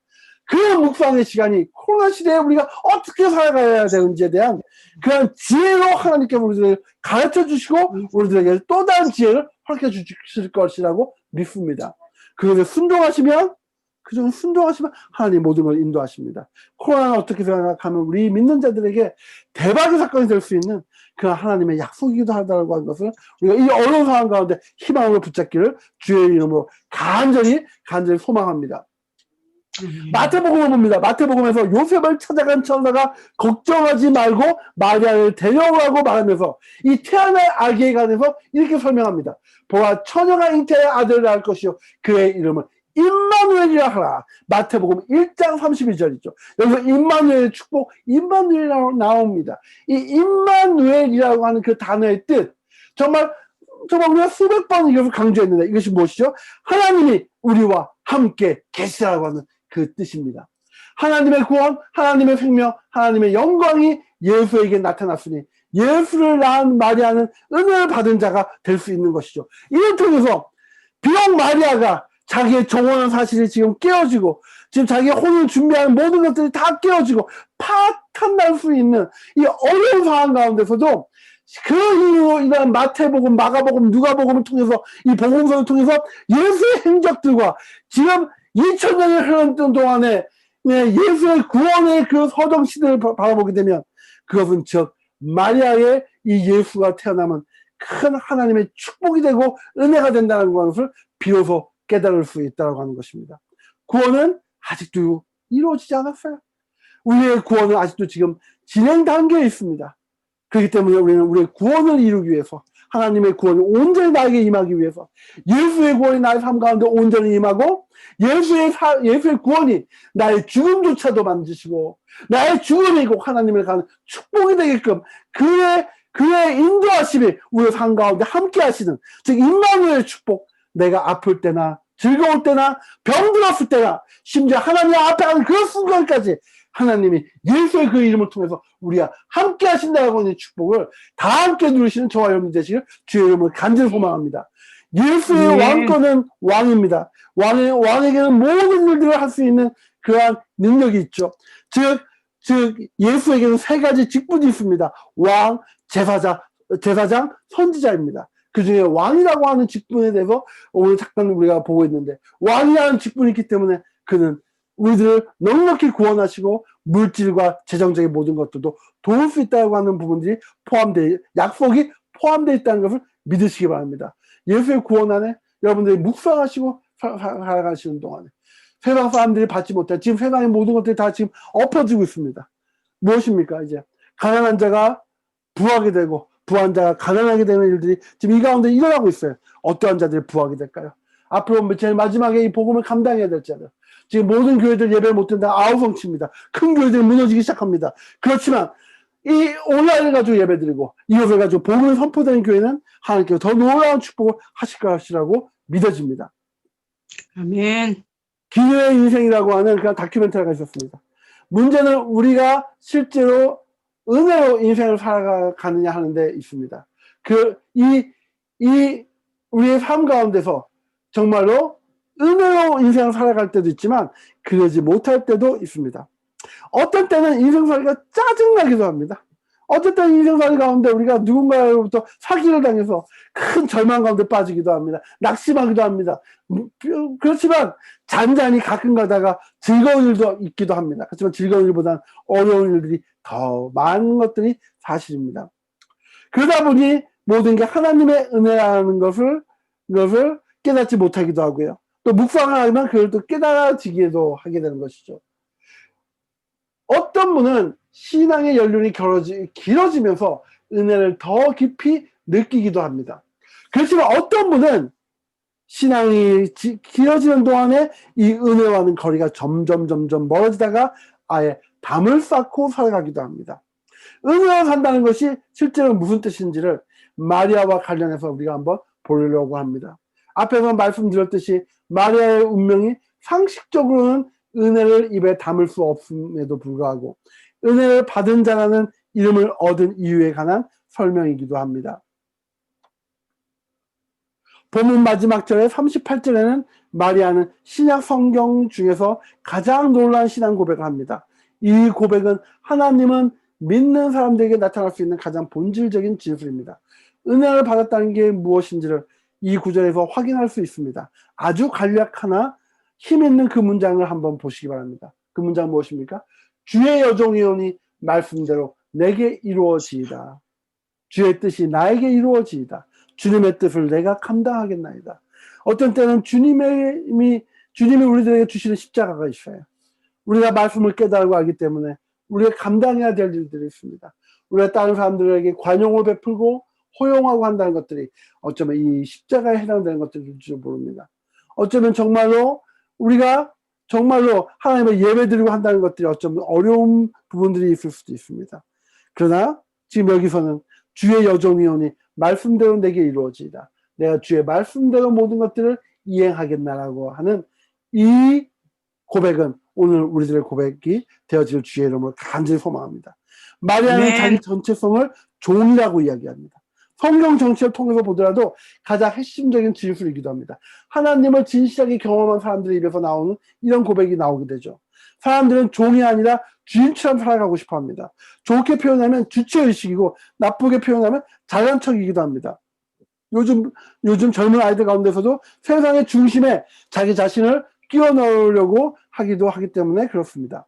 그 묵상의 시간이 코로나 시대에 우리가 어떻게 살아가야 되는지에 대한 그런 지혜로 하나님께서 우리들을 가르쳐 주시고 우리들에게 또 다른 지혜를 허락해 주실 것이라고 믿습니다. 그것에 순종하시면 하나님 모든 걸 인도하십니다. 코로나는 어떻게 생각하면 우리 믿는 자들에게 대박의 사건이 될 수 있는 그 하나님의 약속이기도 하다고 하는 것을 우리가 이 어려운 상황 가운데 희망으로 붙잡기를 주의 이름으로 간절히 소망합니다. 마태복음을 봅니다. 마태복음에서 요셉을 찾아간 천사가 걱정하지 말고 마리아를 데려오라고 말하면서 이 태어날 아기에 관해서 이렇게 설명합니다. 보아 처녀가 잉태의 아들을 낳을 것이요 그의 이름을 임마누엘이라 하라. 마태복음 1장 32절이죠. 여기서 임마누엘의 축복, 임마누엘이라고 나옵니다. 이 임마누엘이라고 하는 그 단어의 뜻, 정말 우리가 수백 번 이것을 강조했는데 이것이 무엇이죠? 하나님이 우리와 함께 계시라고 하는 그 뜻입니다. 하나님의 구원, 하나님의 생명, 하나님의 영광이 예수에게 나타났으니 예수를 낳은 마리아는 은혜를 받은 자가 될 수 있는 것이죠. 이를 통해서 비록 마리아가 자기의 정원한 사실이 지금 깨어지고 지금 자기의 혼을 준비하는 모든 것들이 다 깨어지고 파탄날 수 있는 이 어려운 상황 가운데서도 그 이유로 인한 마태복음, 마가복음, 누가복음을 통해서 이 복음서를 통해서 예수의 행적들과 지금 2000년이 흘렀던 동안에 예수의 구원의 그 서정 시대를 바라보게 되면 그것은 즉 마리아의 이 예수가 태어나면 큰 하나님의 축복이 되고 은혜가 된다는 것을 비로소 깨달을 수 있다고 하는 것입니다. 구원은 아직도 이루어지지 않았어요. 우리의 구원은 아직도 지금 진행 단계에 있습니다. 그렇기 때문에 우리는 우리의 구원을 이루기 위해서 하나님의 구원이 온전히 나에게 임하기 위해서 예수의 구원이 나의 삶 가운데 온전히 임하고 예수의 구원이 나의 죽음조차도 만지시고 나의 죽음이 꼭 하나님을 가는 축복이 되게끔 그의 인도하심이 우리의 삶 가운데 함께 하시는 즉 임마누엘의 축복, 내가 아플 때나 즐거울 때나 병들었을 때나 심지어 하나님 앞에 하는 그 순간까지 하나님이 예수의 그 이름을 통해서 우리와 함께 하신다고 하는 축복을 다 함께 누리시는 저와 여러분 되시길 주의 이름을 간절히 소망합니다. 예수의 왕권은 왕입니다. 왕에게는 모든 일들을 할 수 있는 그러한 능력이 있죠. 즉 예수에게는 세 가지 직분이 있습니다. 왕, 제사장, 선지자입니다. 그 중에 왕이라고 하는 직분에 대해서 오늘 잠깐 우리가 보고 있는데 왕이라는 직분이 있기 때문에 그는 우리들을 넉넉히 구원하시고 물질과 재정적인 모든 것들도 도울 수 있다고 하는 부분들이 약속이 포함되어 있다는 것을 믿으시기 바랍니다. 예수의 구원 안에 여러분들이 묵상하시고 살아가시는 동안에 세상 사람들이 받지 못해 지금 세상의 모든 것들이 다 지금 엎어지고 있습니다. 무엇입니까? 이제 가난한 자가 부하게 되고 부한 자가 가난하게 되는 일들이 지금 이 가운데 일어나고 있어요. 어떠한 자들이 부하게 될까요? 앞으로 제일 마지막에 이 복음을 감당해야 될 자들. 지금 모든 교회들 예배를 못 드는다 아우성치입니다. 큰 교회들이 무너지기 시작합니다. 그렇지만 이 온라인을 가지고 예배드리고 이것을 가지고 복음을 선포되는 교회는 하나님께서 더 놀라운 축복을 하실 것이라고 믿어집니다. 아멘. 기회의 인생이라고 하는 그런 다큐멘터리가 있었습니다. 문제는 우리가 실제로 은혜로 인생을 살아가느냐 하는 데 있습니다. 우리의 삶 가운데서 정말로 은혜로 인생을 살아갈 때도 있지만 그러지 못할 때도 있습니다. 어떤 때는 인생살이가 짜증나기도 합니다. 어떤 때는 인생살이 가운데 우리가 누군가로부터 사기를 당해서 큰 절망 가운데 빠지기도 합니다. 낙심하기도 합니다. 그렇지만 잔잔히 가끔 가다가 즐거운 일도 있기도 합니다. 그렇지만 즐거운 일보다는 어려운 일들이 더 많은 것들이 사실입니다. 그러다 보니 모든 게 하나님의 은혜라는 것을 깨닫지 못하기도 하고요. 또 묵상을 하면 그걸 또 깨달아지기도 하게 되는 것이죠. 어떤 분은 신앙의 연륜이 길어지면서 은혜를 더 깊이 느끼기도 합니다. 그렇지만 어떤 분은 신앙이 길어지는 동안에 이 은혜와는 거리가 점점 멀어지다가 아예 담을 쌓고 살아가기도 합니다. 은혜로 산다는 것이 실제로 무슨 뜻인지를 마리아와 관련해서 우리가 한번 보려고 합니다. 앞에서 말씀드렸듯이 마리아의 운명이 상식적으로는 은혜를 입에 담을 수 없음에도 불구하고 은혜를 받은 자라는 이름을 얻은 이유에 관한 설명이기도 합니다. 본문 마지막 절에 38절에는 마리아는 신약 성경 중에서 가장 놀라운 신앙 고백을 합니다. 이 고백은 하나님은 믿는 사람들에게 나타날 수 있는 가장 본질적인 진술입니다. 은혜를 받았다는 게 무엇인지를 이 구절에서 확인할 수 있습니다. 아주 간략하나 힘있는 그 문장을 한번 보시기 바랍니다. 그 문장 무엇입니까? 주의 여종이오니 말씀대로 내게 이루어지이다. 주의 뜻이 나에게 이루어지이다. 주님의 뜻을 내가 감당하겠나이다. 어떤 때는 주님이 우리들에게 주시는 십자가가 있어요. 우리가 말씀을 깨달고 알기 때문에 우리가 감당해야 될 일들이 있습니다. 우리가 다른 사람들에게 관용을 베풀고 호용하고 한다는 것들이 어쩌면 이 십자가에 해당되는 것들일지도 모릅니다. 어쩌면 정말로 우리가 정말로 하나님의 예배 드리고 한다는 것들이 어쩌면 어려운 부분들이 있을 수도 있습니다. 그러나 지금 여기서는 주의 여종이오니 말씀대로 내게 이루어지이다. 내가 주의 말씀대로 모든 것들을 이행하겠나라고 하는 이 고백은 오늘 우리들의 고백이 되어질 주의 이름으로 간절히 소망합니다. 마리아는 자기 전체성을 종이라고 이야기합니다. 성경 정치를 통해서 보더라도 가장 핵심적인 진술이기도 합니다. 하나님을 진실하게 경험한 사람들의 입에서 나오는 이런 고백이 나오게 되죠. 사람들은 종이 아니라 주인처럼 살아가고 싶어 합니다. 좋게 표현하면 주체의식이고 나쁘게 표현하면 잘난 척이기도 합니다. 요즘 젊은 아이들 가운데서도 세상의 중심에 자기 자신을 끼워 넣으려고 하기도 하기 때문에 그렇습니다.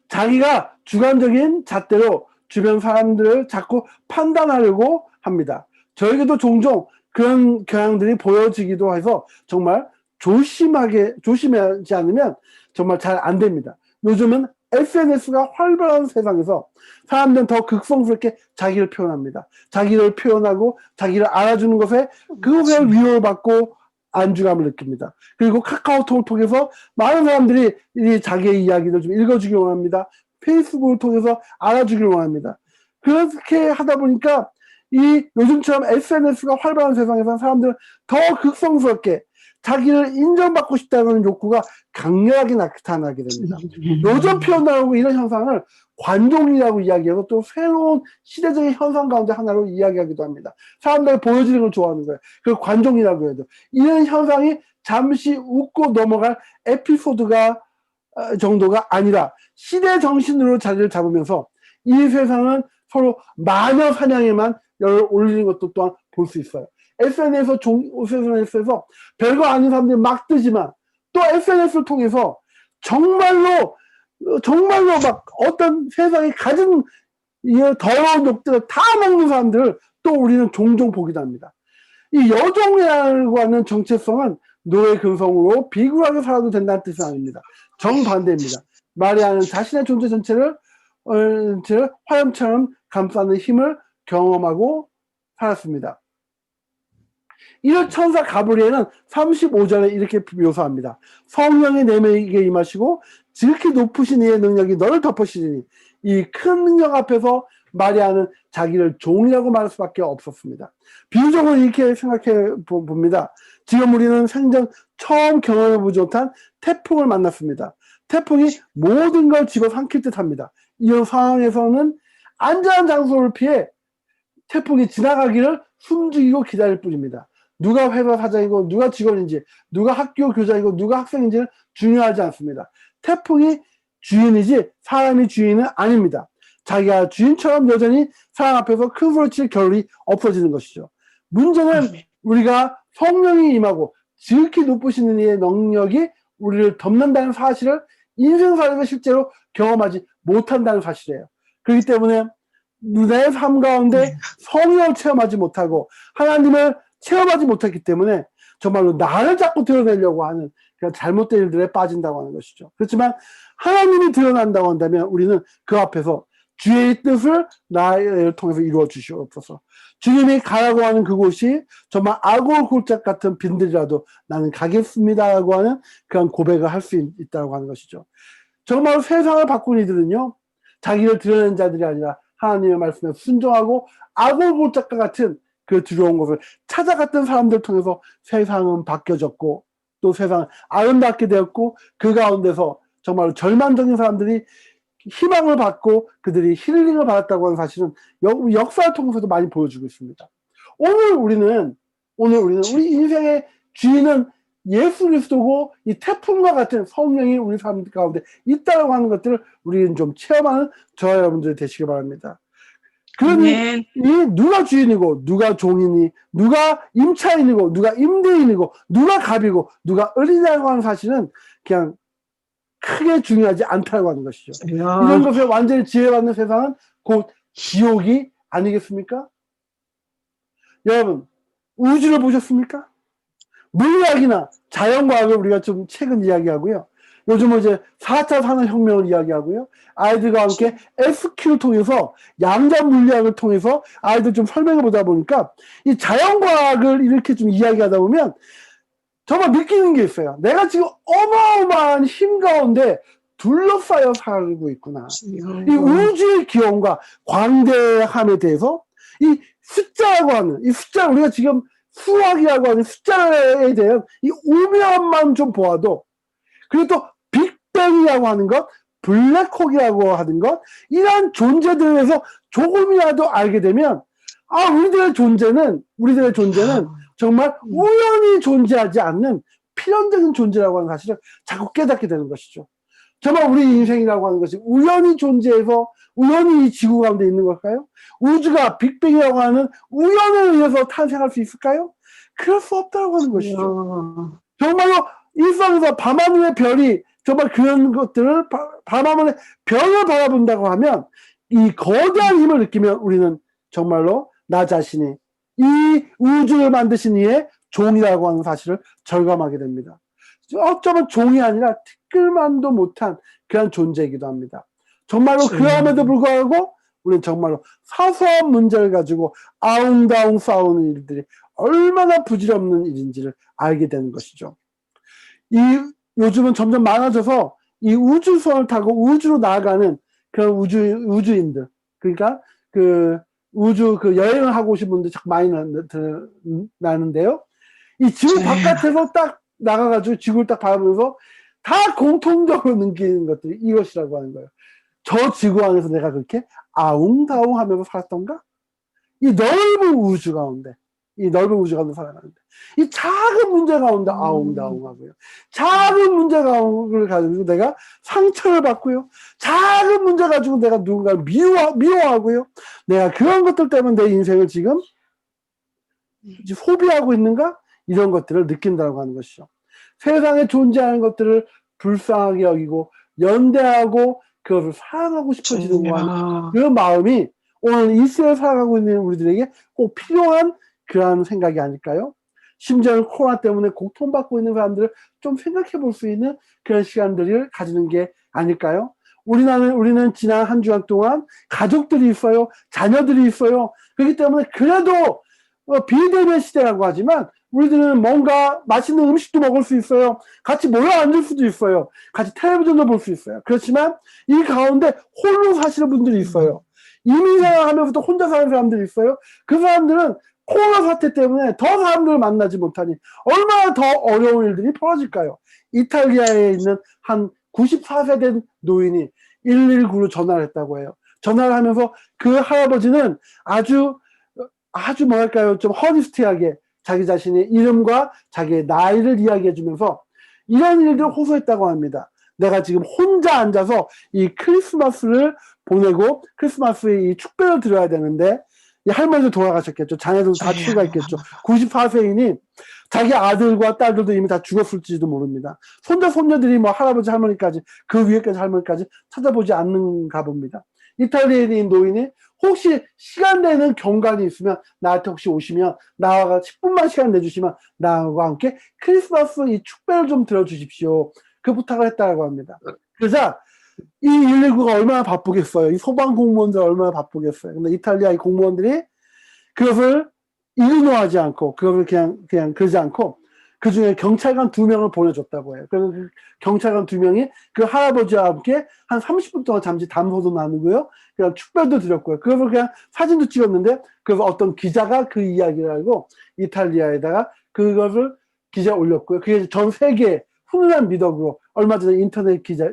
자기가 주관적인 잣대로 주변 사람들을 자꾸 판단하려고 합니다. 저에게도 종종 그런 경향들이 보여지기도 해서 정말 조심하지 않으면 정말 잘 안 됩니다. 요즘은 SNS가 활발한 세상에서 사람들은 더 극성스럽게 자기를 표현합니다. 자기를 표현하고 자기를 알아주는 것에 그것에 위로를 받고 안주감을 느낍니다. 그리고 카카오톡을 통해서 많은 사람들이 자기의 이야기를 좀 읽어주길 원합니다. 페이스북을 통해서 알아주길 원합니다. 그렇게 하다 보니까 이 요즘처럼 SNS가 활발한 세상에서 사람들은 더 극성스럽게 자기를 인정받고 싶다는 욕구가 강렬하게 나타나게 됩니다. 요즘 표현하고 이런 현상을 관종이라고 이야기해서 또 새로운 시대적인 현상 가운데 하나로 이야기하기도 합니다. 사람들이 보여지는 걸 좋아하는 거예요. 그걸 관종이라고 해도 이런 현상이 잠시 웃고 넘어갈 에피소드가 정도가 아니라 시대 정신으로 자리를 잡으면서 이 세상은 서로 마녀 사냥에만 열을 올리는 것도 또한 볼 수 있어요. SNS에서 별거 아닌 사람들이 막 뜨지만 또 SNS를 통해서 정말로 막 어떤 세상이 가진 이 더러운 욕들을 다 먹는 사람들을 또 우리는 종종 보기도 합니다. 이 여종이라고 하는 정체성은 노예 근성으로 비굴하게 살아도 된다는 뜻은 아닙니다. 정반대입니다. 마리아는 자신의 존재 전체를 화염처럼 감싸는 힘을 경험하고 살았습니다. 이런 천사 가브리엘은 35절에 이렇게 묘사합니다. 성령이 내게 임하시고 지극히 높으신 이의 능력이 너를 덮으시니 이 큰 능력 앞에서 마리아는 자기를 종이라고 말할 수밖에 없었습니다. 비유적으로 이렇게 생각해 봅니다. 지금 우리는 생전 처음 경험해보지 못한 태풍을 만났습니다. 태풍이 모든 걸 집어삼킬 듯 합니다. 이런 상황에서는 안전한 장소를 피해 태풍이 지나가기를 숨죽이고 기다릴 뿐입니다. 누가 회사 사장이고 누가 직원인지 누가 학교 교장이고 누가 학생인지는 중요하지 않습니다. 태풍이 주인이지 사람이 주인은 아닙니다. 자기가 주인처럼 여전히 사람 앞에서 큰 소리 칠 겨를이 없어지는 것이죠. 문제는 우리가 성령이 임하고 지극히 높으시는 이의 능력이 우리를 덮는다는 사실을 인생살이에서 실제로 경험하지 못한다는 사실이에요. 그렇기 때문에 내 삶 가운데 성령을 체험하지 못하고 하나님을 체험하지 못했기 때문에 정말로 나를 자꾸 드러내려고 하는 그런 잘못된 일들에 빠진다고 하는 것이죠. 그렇지만 하나님이 드러난다고 한다면 우리는 그 앞에서 주의 뜻을 나를 통해서 이루어 주시옵소서. 주님이 가라고 하는 그곳이 정말 아골 골짝 같은 빈들이라도 나는 가겠습니다라고 하는 그런 고백을 할 수 있다고 하는 것이죠. 정말 세상을 바꾼 이들은요, 자기를 드러낸 자들이 아니라 하나님의 말씀에 순종하고 아골 골짝과 같은 그 두려운 것을 찾아갔던 사람들 통해서 세상은 바뀌어졌고, 또 세상은 아름답게 되었고, 그 가운데서 정말 절망적인 사람들이 희망을 받고 그들이 힐링을 받았다고 하는 사실은 역사를 통해서도 많이 보여주고 있습니다. 오늘 우리는 우리 인생의 주인은 예수 그리스도고 이 태풍과 같은 성령이 우리 삶 가운데 있다고 하는 것들을 우리는 좀 체험하는 저와 여러분들이 되시기 바랍니다. 그러니 아멘. 이 누가 주인이고 누가 종이니, 누가 임차인이고 누가 임대인이고 누가 갑이고 누가 을이냐고 하는 사실은 그냥 크게 중요하지 않다고 하는 것이죠. 이런 것을 완전히 지혜받는 세상은 곧 지옥이 아니겠습니까? 여러분, 우주를 보셨습니까? 물리학이나 자연과학을 우리가 좀 최근 이야기하고요. 요즘은 이제 4차 산업혁명을 이야기하고요. 아이들과 함께 SQ를 통해서 양자 물리학을 통해서 아이들 좀 설명해 보다 보니까 이 자연과학을 이렇게 좀 이야기하다 보면 정말 느끼는 게 있어요. 내가 지금 어마어마한 힘 가운데 둘러싸여 살고 있구나. 이 우주의 기원과 광대함에 대해서 이 숫자라고 하는, 이 숫자, 우리가 지금 수학이라고 하는 숫자에 대한 이 오묘함만 좀 보아도, 그리고 또 빅뱅이라고 하는 것, 블랙홀이라고 하는 것, 이러한 존재들에 대해서 조금이라도 알게 되면, 아, 우리들의 존재는 정말 우연히 존재하지 않는 필연적인 존재라고 하는 사실을 자꾸 깨닫게 되는 것이죠. 정말 우리 인생이라고 하는 것이 우연히 존재해서 우연히 이 지구 가운데 있는 걸까요? 우주가 빅뱅이라고 하는 우연에 의해서 탄생할 수 있을까요? 그럴 수 없다고 하는 것이죠. 정말로 일상에서 밤하늘의 별이 정말 그런 것들을 밤하늘의 별을 바라본다고 하면 이 거대한 힘을 느끼면 우리는 정말로 나 자신이 이 우주를 만드신 이의 종이라고 하는 사실을 절감하게 됩니다. 어쩌면 종이 아니라 티끌만도 못한 그런 존재이기도 합니다. 정말로 그럼에도 불구하고 우리는 정말로 사소한 문제를 가지고 아웅다웅 싸우는 일들이 얼마나 부질없는 일인지를 알게 되는 것이죠. 요즘은 점점 많아져서 이 우주선을 타고 우주로 나아가는 그런 우주인들, 그러니까 우주 여행을 하고 오신 분들 자꾸 많이 나는데요. 이 지구 바깥에서 딱 나가가지고 지구를 딱 바라보면서 다 공통적으로 느끼는 것들이 이것이라고 하는 거예요. 저 지구 안에서 내가 그렇게 아웅다웅 하면서 살았던가? 이 넓은 우주 가운데 살아가는데 이 작은 문제 가운데 아웅다웅 하고요. 작은 문제를 가지고 내가 상처를 받고요. 작은 문제 가지고 내가 누군가를 미워하고요. 내가 그런 것들 때문에 내 인생을 지금 소비하고 있는가? 이런 것들을 느낀다고 하는 것이죠. 세상에 존재하는 것들을 불쌍하게 여기고 연대하고 그것을 사랑하고 싶어지는 그 마음이 오늘 이 시대를 살아가고 있는 우리들에게 꼭 필요한 그런 생각이 아닐까요? 심지어는 코로나 때문에 고통받고 있는 사람들을 좀 생각해 볼 수 있는 그런 시간들을 가지는 게 아닐까요? 우리는 지난 한 주간 동안 가족들이 있어요. 자녀들이 있어요. 그렇기 때문에 그래도 비대면 시대라고 하지만 우리들은 뭔가 맛있는 음식도 먹을 수 있어요. 같이 모여 앉을 수도 있어요. 같이 텔레비전도 볼 수 있어요. 그렇지만 이 가운데 홀로 사시는 분들이 있어요. 이민생활하면서도 혼자 사는 사람들이 있어요. 그 사람들은 코로나 사태 때문에 더 사람들을 만나지 못하니 얼마나 더 어려운 일들이 벌어질까요? 이탈리아에 있는 한 94세 된 노인이 119로 전화를 했다고 해요. 전화를 하면서 그 할아버지는 아주 뭐랄까요, 좀 허니스티하게 자기 자신의 이름과 자기의 나이를 이야기해 주면서 이런 일들을 호소했다고 합니다. 내가 지금 혼자 앉아서 이 크리스마스를 보내고 크리스마스에 이 축배를 드려야 되는데 이 할머니도 돌아가셨겠죠. 자녀들도 다 치유가 있겠죠. 94세이니 자기 아들과 딸들도 이미 다 죽었을지도 모릅니다. 손자들이 뭐 할아버지 할머니까지 그 위에까지 할머니까지 찾아보지 않는가 봅니다. 이탈리아인 노인이 혹시 시간 되는 경관이 있으면 나한테 혹시 오시면 나와 10분만 시간 내주시면 나와 함께 크리스마스 이 축배를 좀 들어주십시오. 그 부탁을 했다고 합니다. 그러자 이 119가 얼마나 바쁘겠어요. 이 소방 공무원들 얼마나 바쁘겠어요. 근데 이탈리아 이 공무원들이 그것을 이그노하지 않고, 그것을 그냥 그러지 않고, 그 중에 경찰관 2명을 보내줬다고 해요. 그래서 그 경찰관 2명이 그 할아버지와 함께 한 30분 동안 잠시 담소도 나누고요. 그냥 축배도 드렸고요. 그래서 그냥 사진도 찍었는데, 그래서 어떤 기자가 그 이야기를 알고 이탈리아에다가 그것을 기사에 올렸고요. 그게 전 세계 훈훈한 미덕으로 얼마 전에 인터넷 기자에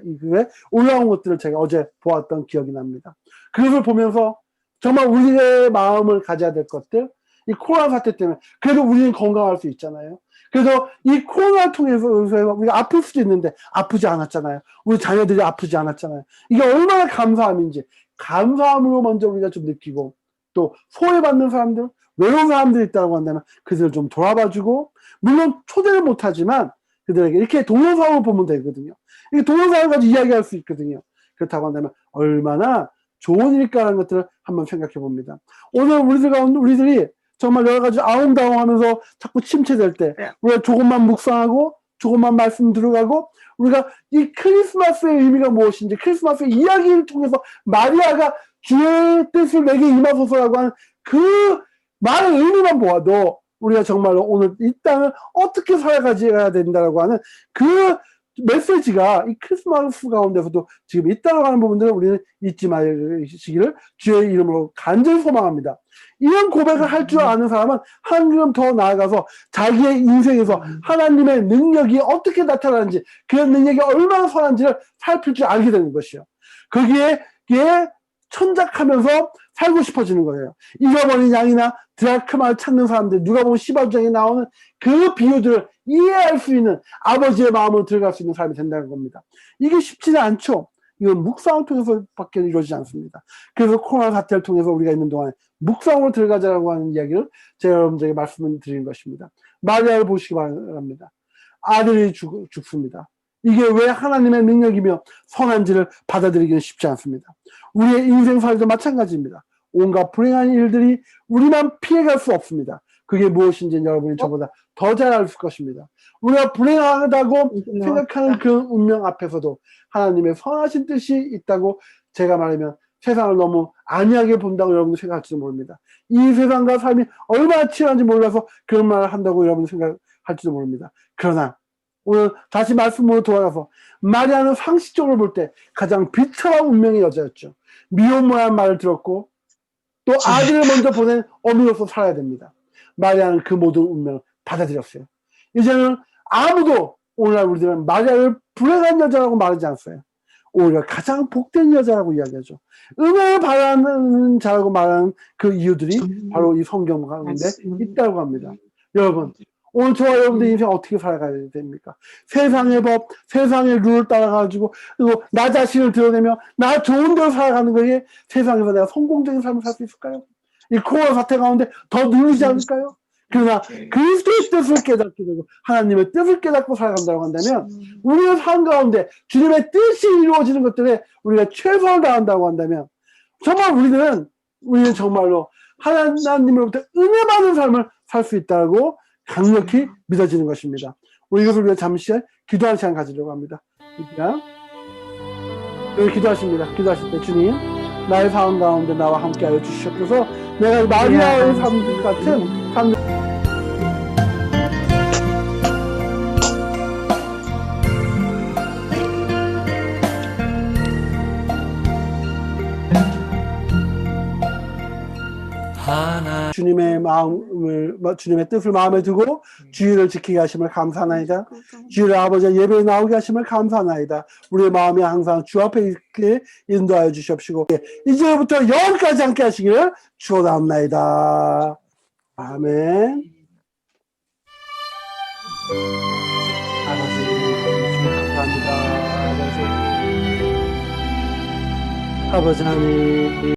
올라온 것들을 제가 어제 보았던 기억이 납니다. 그것을 보면서 정말 우리의 마음을 가져야 될 것들, 이 코로나 사태 때문에 그래도 우리는 건강할 수 있잖아요. 그래서 이 코로나 통해서 우리가 아플 수도 있는데 아프지 않았잖아요. 우리 자녀들이 아프지 않았잖아요. 이게 얼마나 감사함인지, 감사함으로 먼저 우리가 좀 느끼고, 또 소외받는 사람들, 외로운 사람들이 있다고 한다면 그들을 좀 돌아봐주고, 물론 초대를 못하지만 그들에게 이렇게 동영상으로 보면 되거든요. 이게 동영상을 가지고 이야기할 수 있거든요. 그렇다고 한다면 얼마나 좋은 일일까라는 것들을 한번 생각해 봅니다. 오늘 우리들이 정말 여러 가지 아웅다웅하면서 자꾸 침체될 때 우리가 조금만 묵상하고 조금만 말씀 들어가고, 우리가 이 크리스마스의 의미가 무엇인지, 크리스마스의 이야기를 통해서 마리아가 주의 뜻을 내게 임하소서라고 하는 그 말의 의미만 보아도 우리가 정말로 오늘 이 땅을 어떻게 살아가야 된다라고 하는 그 메시지가 이 크리스마스 가운데서도 지금 있다고 하는 부분들을 우리는 잊지 마시기를 주의 이름으로 간절히 소망합니다. 이런 고백을 할 줄 아는 사람은 한 걸음 더 나아가서 자기의 인생에서 하나님의 능력이 어떻게 나타나는지, 그런 능력이 얼마나 선한지를 살필 줄 알게 되는 것이요. 거기에 천작하면서 살고 싶어지는 거예요. 잃어버린 양이나 드라크마를 찾는 사람들, 누가복음 15장에 나오는 그 비유들을 이해할 수 있는 아버지의 마음으로 들어갈 수 있는 삶이 된다는 겁니다. 이게 쉽지는 않죠. 이건 묵상을 통해서밖에 이루어지지 않습니다. 그래서 코로나 사태를 통해서 우리가 있는 동안에 묵상으로 들어가자라고 하는 이야기를 제가 여러분들에게 말씀을 드리는 것입니다. 마리아를 보시기 바랍니다. 아들이 죽습니다. 이게 왜 하나님의 능력이며 선한지를 받아들이기는 쉽지 않습니다. 우리의 인생살도 마찬가지입니다. 온갖 불행한 일들이 우리만 피해갈 수 없습니다. 그게 무엇인지 여러분이 저보다 더 잘 알 것입니다. 우리가 불행하다고 생각하는 그 운명 앞에서도 하나님의 선하신 뜻이 있다고 제가 말하면 세상을 너무 안이하게 본다고 여러분들 생각할지도 모릅니다. 이 세상과 삶이 얼마나 치열한지 몰라서 그런 말을 한다고 여러분들 생각할지도 모릅니다. 그러나 오늘 다시 말씀으로 돌아가서 마리아는 상식적으로 볼 때 가장 비참한 운명의 여자였죠. 미혼모란 말을 들었고 또 아들을 먼저 보낸 어미로서 살아야 됩니다. 마리아는 그 모든 운명을 받아들였어요. 이제는 아무도 오늘날 우리들은 마리아를 불행한 여자라고 말하지 않았어요. 오히려 가장 복된 여자라고 이야기하죠. 은혜를 바라는 자라고 말하는 그 이유들이 바로 이 성경 가운데 있다고 합니다. 여러분, 오늘 저와 여러분들 인생 어떻게 살아가야 됩니까? 세상의 법, 세상의 룰을 따라가지고, 그리고 나 자신을 드러내며 나 좋은 대로 살아가는 거에 세상에서 내가 성공적인 삶을 살 수 있을까요? 이 코로나 사태 가운데 더 누르지 않을까요? 그러나 그리스도의 뜻을 깨닫게 되고 하나님의 뜻을 깨닫고 살아간다고 한다면, 우리의 삶 가운데 주님의 뜻이 이루어지는 것들에 우리가 최선을 다한다고 한다면, 정말 우리는 정말로 하나님으로부터 은혜 받는 삶을 살 수 있다고 강력히 믿어지는 것입니다. 우리 이것을 위해 잠시 기도하는 시간 가지려고 합니다. 여기 기도하십니다. 기도하실 때 주님, 나의 삶 가운데 나와 함께하여 주시옵소서. 내가 마리아의 삶 같은 삶 주님의 뜻을 마음에 두고 주의를 지키게 하심을 감사하나이다. 주의를 아버지의 예배에 나오게 하심을 감사하나이다. 우리의 마음이 항상 주 앞에 있게 인도하여 주시옵시고 이제부터 영원까지 함께 하시기를 축원합나이다. 아멘. 감사합니다. 아버지 하나님.